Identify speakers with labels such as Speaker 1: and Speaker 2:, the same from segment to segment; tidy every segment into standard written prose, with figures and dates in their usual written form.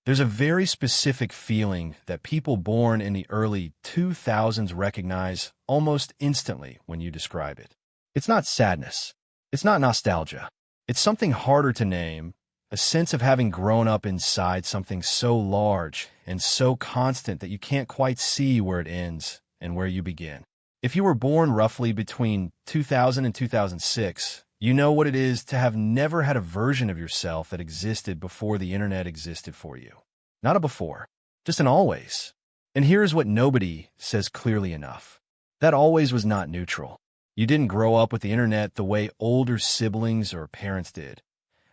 Speaker 1: There's a very specific feeling that people born in the early 2000s recognize almost instantly when you describe it. It's not sadness. It's not nostalgia. It's something harder to name, a sense of having grown up inside something so large and so constant that you can't quite see where it ends and where you begin. If you were born roughly between 2000 and 2006, you know what it is to have never had a version of yourself that existed before the internet existed for you. Not a before, just an always. And here's what nobody says clearly enough. That always was not neutral. You didn't grow up with the internet the way older siblings or parents did,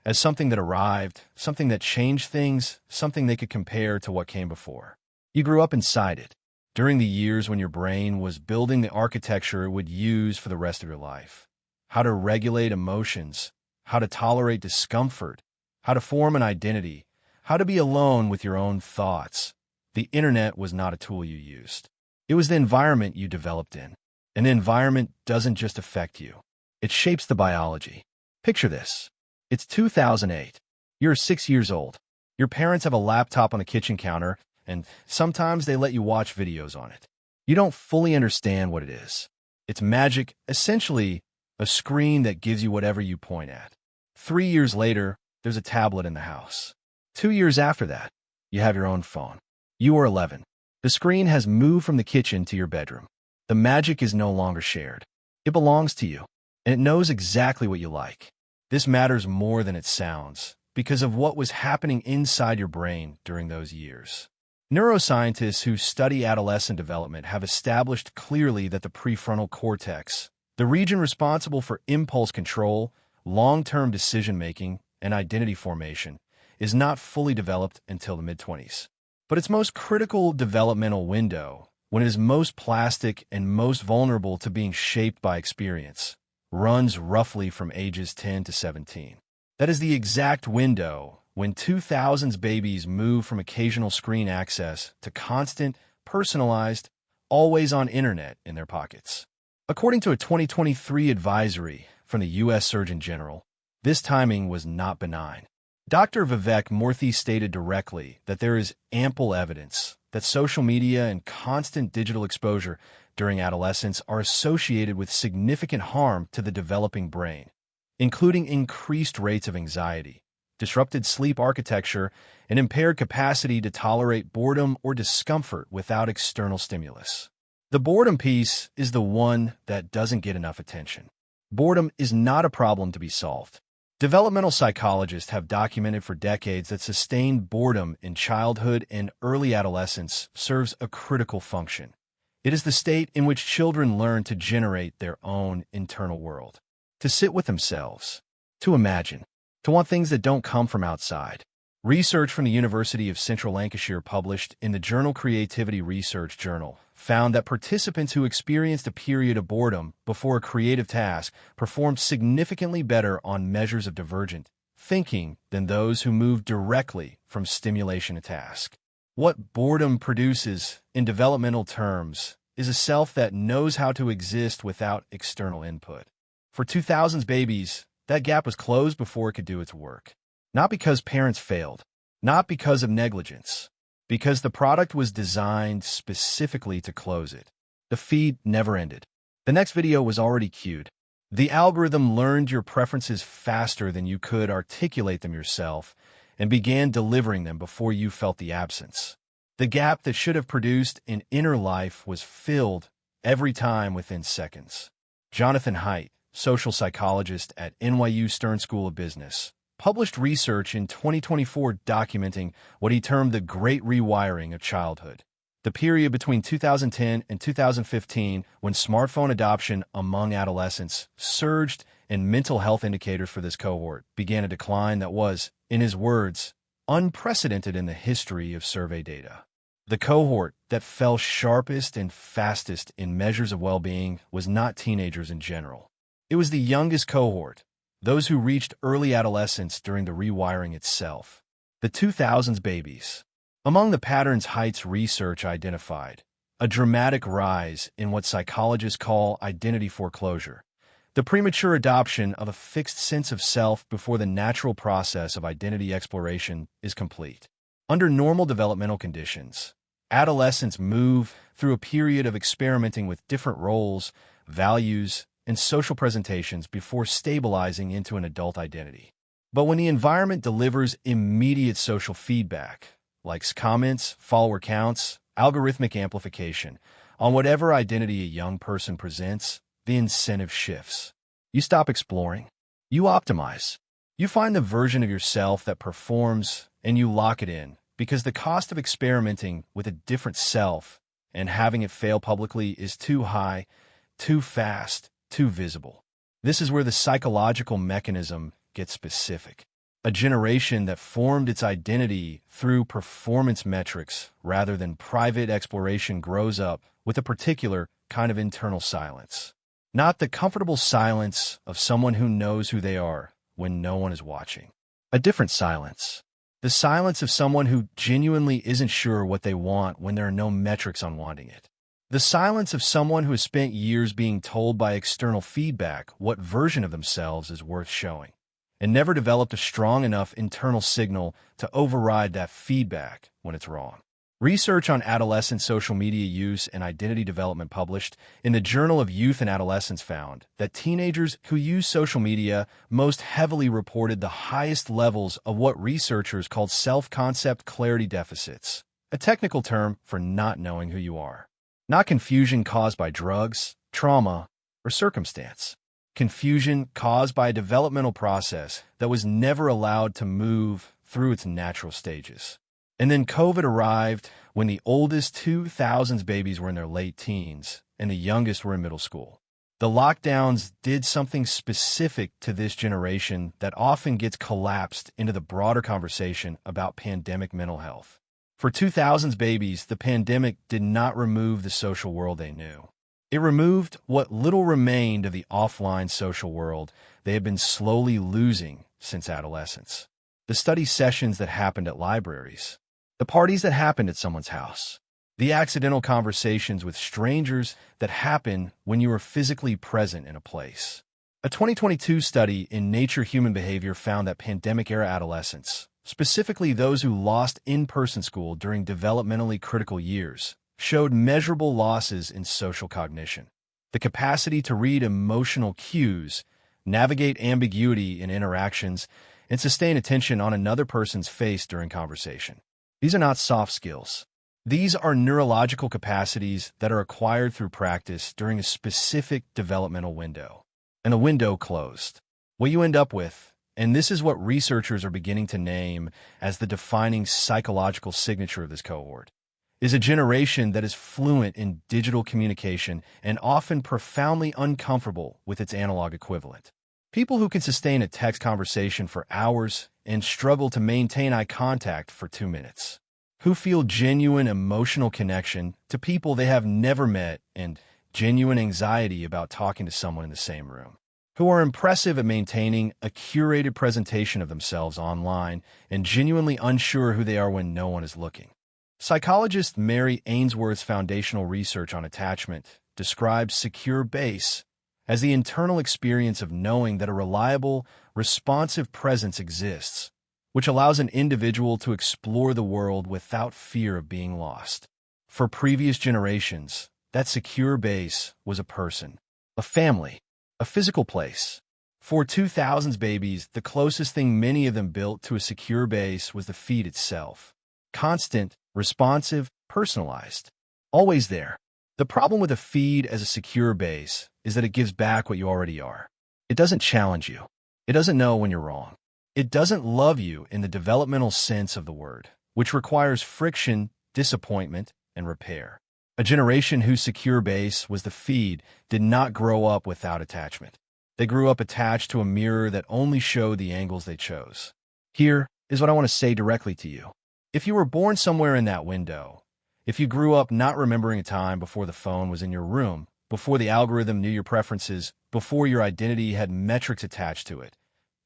Speaker 1: as something that arrived, something that changed things, something they could compare to what came before. You grew up inside it, during the years when your brain was building the architecture it would use for the rest of your life. How to regulate emotions, how to tolerate discomfort, how to form an identity, how to be alone with your own thoughts. The internet was not a tool you used. It was the environment you developed in. And the environment doesn't just affect you. It shapes the biology. Picture this. It's 2008. You're 6 years old. Your parents have a laptop on the kitchen counter, and sometimes they let you watch videos on it. You don't fully understand what it is. It's magic, essentially a screen that gives you whatever you point at. 3 years later, there's a tablet in the house. 2 years after that, you have your own phone. You are 11. The screen has moved from the kitchen to your bedroom. The magic is no longer shared. It belongs to you, and it knows exactly what you like. This matters more than it sounds because of what was happening inside your brain during those years. Neuroscientists who study adolescent development have established clearly that the prefrontal cortex, the region responsible for impulse control, long-term decision-making, and identity formation, is not fully developed until the mid-20s. But its most critical developmental window, when it is most plastic and most vulnerable to being shaped by experience, runs roughly from ages 10 to 17. That is the exact window when 2000s babies move from occasional screen access to constant, personalized, always-on internet in their pockets. According to a 2023 advisory from the U.S. Surgeon General, this timing was not benign. Dr. Vivek Murthy stated directly that there is ample evidence that social media and constant digital exposure during adolescence are associated with significant harm to the developing brain, including increased rates of anxiety, disrupted sleep architecture, and impaired capacity to tolerate boredom or discomfort without external stimulus. The boredom piece is the one that doesn't get enough attention. Boredom is not a problem to be solved. Developmental psychologists have documented for decades that sustained boredom in childhood and early adolescence serves a critical function. It is the state in which children learn to generate their own internal world, to sit with themselves, to imagine, to want things that don't come from outside. Research from the University of Central Lancashire published in the journal Creativity Research Journal found that participants who experienced a period of boredom before a creative task performed significantly better on measures of divergent thinking than those who moved directly from stimulation to task. What boredom produces, in developmental terms, is a self that knows how to exist without external input. For 2000s babies, that gap was closed before it could do its work. Not because parents failed, not because of negligence, because the product was designed specifically to close it. The feed never ended. The next video was already queued. The algorithm learned your preferences faster than you could articulate them yourself and began delivering them before you felt the absence. The gap that should have produced an inner life was filled every time within seconds. Jonathan Haidt, social psychologist at NYU Stern School of Business, published research in 2024 documenting what he termed the Great Rewiring of Childhood, the period between 2010 and 2015 when smartphone adoption among adolescents surged and mental health indicators for this cohort began a decline that was, in his words, unprecedented in the history of survey data. The cohort that fell sharpest and fastest in measures of well-being was not teenagers in general. It was the youngest cohort, those who reached early adolescence during the rewiring itself, the 2000s babies. Among the patterns Haidt's research identified, a dramatic rise in what psychologists call identity foreclosure, the premature adoption of a fixed sense of self before the natural process of identity exploration is complete. Under normal developmental conditions, adolescents move through a period of experimenting with different roles, values, and social presentations before stabilizing into an adult identity. But when the environment delivers immediate social feedback, likes, comments, follower counts, algorithmic amplification, on whatever identity a young person presents, the incentive shifts. You stop exploring. You optimize. You find the version of yourself that performs, and you lock it in, because the cost of experimenting with a different self and having it fail publicly is too high, too fast, too visible. This is where the psychological mechanism gets specific. A generation that formed its identity through performance metrics rather than private exploration grows up with a particular kind of internal silence. Not the comfortable silence of someone who knows who they are when no one is watching. A different silence. The silence of someone who genuinely isn't sure what they want when there are no metrics on wanting it. The silence of someone who has spent years being told by external feedback what version of themselves is worth showing, and never developed a strong enough internal signal to override that feedback when it's wrong. Research on adolescent social media use and identity development published in the Journal of Youth and Adolescence found that teenagers who use social media most heavily reported the highest levels of what researchers called self-concept clarity deficits, a technical term for not knowing who you are. Not confusion caused by drugs, trauma, or circumstance. Confusion caused by a developmental process that was never allowed to move through its natural stages. And then COVID arrived when the oldest 2000s babies were in their late teens and the youngest were in middle school. The lockdowns did something specific to this generation that often gets collapsed into the broader conversation about pandemic mental health. For 2000s babies, the pandemic did not remove the social world they knew. It removed what little remained of the offline social world they had been slowly losing since adolescence. The study sessions that happened at libraries, the parties that happened at someone's house, the accidental conversations with strangers that happen when you are physically present in a place. A 2022 study in Nature Human Behavior found that pandemic-era adolescents, specifically those who lost in-person school during developmentally critical years, showed measurable losses in social cognition. The capacity to read emotional cues, navigate ambiguity in interactions, and sustain attention on another person's face during conversation. These are not soft skills. These are neurological capacities that are acquired through practice during a specific developmental window. And the window closed. What you end up with, and this is what researchers are beginning to name as the defining psychological signature of this cohort, is a generation that is fluent in digital communication and often profoundly uncomfortable with its analog equivalent. People who can sustain a text conversation for hours and struggle to maintain eye contact for 2 minutes. Who feel genuine emotional connection to people they have never met and genuine anxiety about talking to someone in the same room. Who are impressive at maintaining a curated presentation of themselves online and genuinely unsure who they are when no one is looking. Psychologist Mary Ainsworth's foundational research on attachment describes secure base as the internal experience of knowing that a reliable, responsive presence exists, which allows an individual to explore the world without fear of being lost. For previous generations, that secure base was a person, a family, a physical place. For 2000s babies, the closest thing many of them built to a secure base was the feed itself. Constant, responsive, personalized. Always there. The problem with a feed as a secure base is that it gives back what you already are. It doesn't challenge you. It doesn't know when you're wrong. It doesn't love you in the developmental sense of the word, which requires friction, disappointment, and repair. A generation whose secure base was the feed did not grow up without attachment. They grew up attached to a mirror that only showed the angles they chose. Here is what I want to say directly to you. If you were born somewhere in that window, if you grew up not remembering a time before the phone was in your room, before the algorithm knew your preferences, before your identity had metrics attached to it,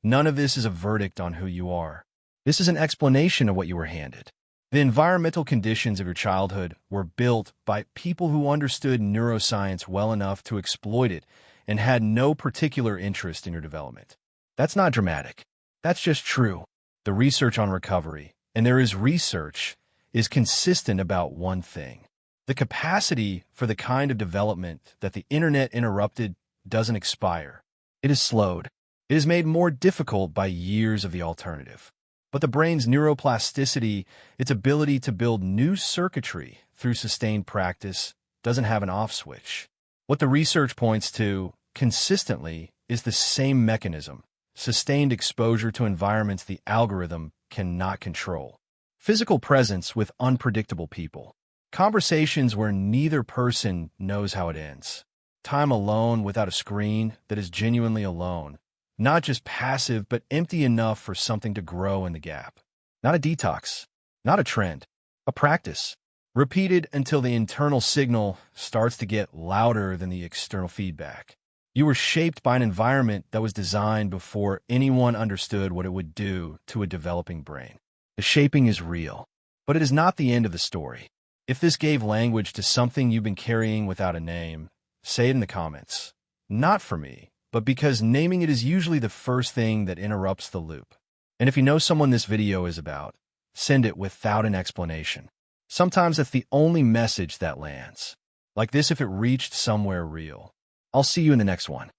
Speaker 1: none of this is a verdict on who you are. This is an explanation of what you were handed. The environmental conditions of your childhood were built by people who understood neuroscience well enough to exploit it and had no particular interest in your development. That's not dramatic. That's just true. The research on recovery, And there is research is consistent about one thing. The capacity for the kind of development that the internet interrupted doesn't expire. It is slowed. It is made more difficult by years of the alternative. But the brain's neuroplasticity, its ability to build new circuitry through sustained practice, doesn't have an off switch. What the research points to consistently is the same mechanism: sustained exposure to environments the algorithm cannot control. Physical presence with unpredictable people. Conversations where neither person knows how it ends. Time alone without a screen that is genuinely alone. Not just passive, but empty enough for something to grow in the gap. Not a detox. Not a trend. A practice. Repeated until the internal signal starts to get louder than the external feedback. You were shaped by an environment that was designed before anyone understood what it would do to a developing brain. The shaping is real, but it is not the end of the story. If this gave language to something you've been carrying without a name, say it in the comments. Not for me, but because naming it is usually the first thing that interrupts the loop. And if you know someone this video is about, send it without an explanation. Sometimes that's the only message that lands. Like this if it reached somewhere real. I'll see you in the next one.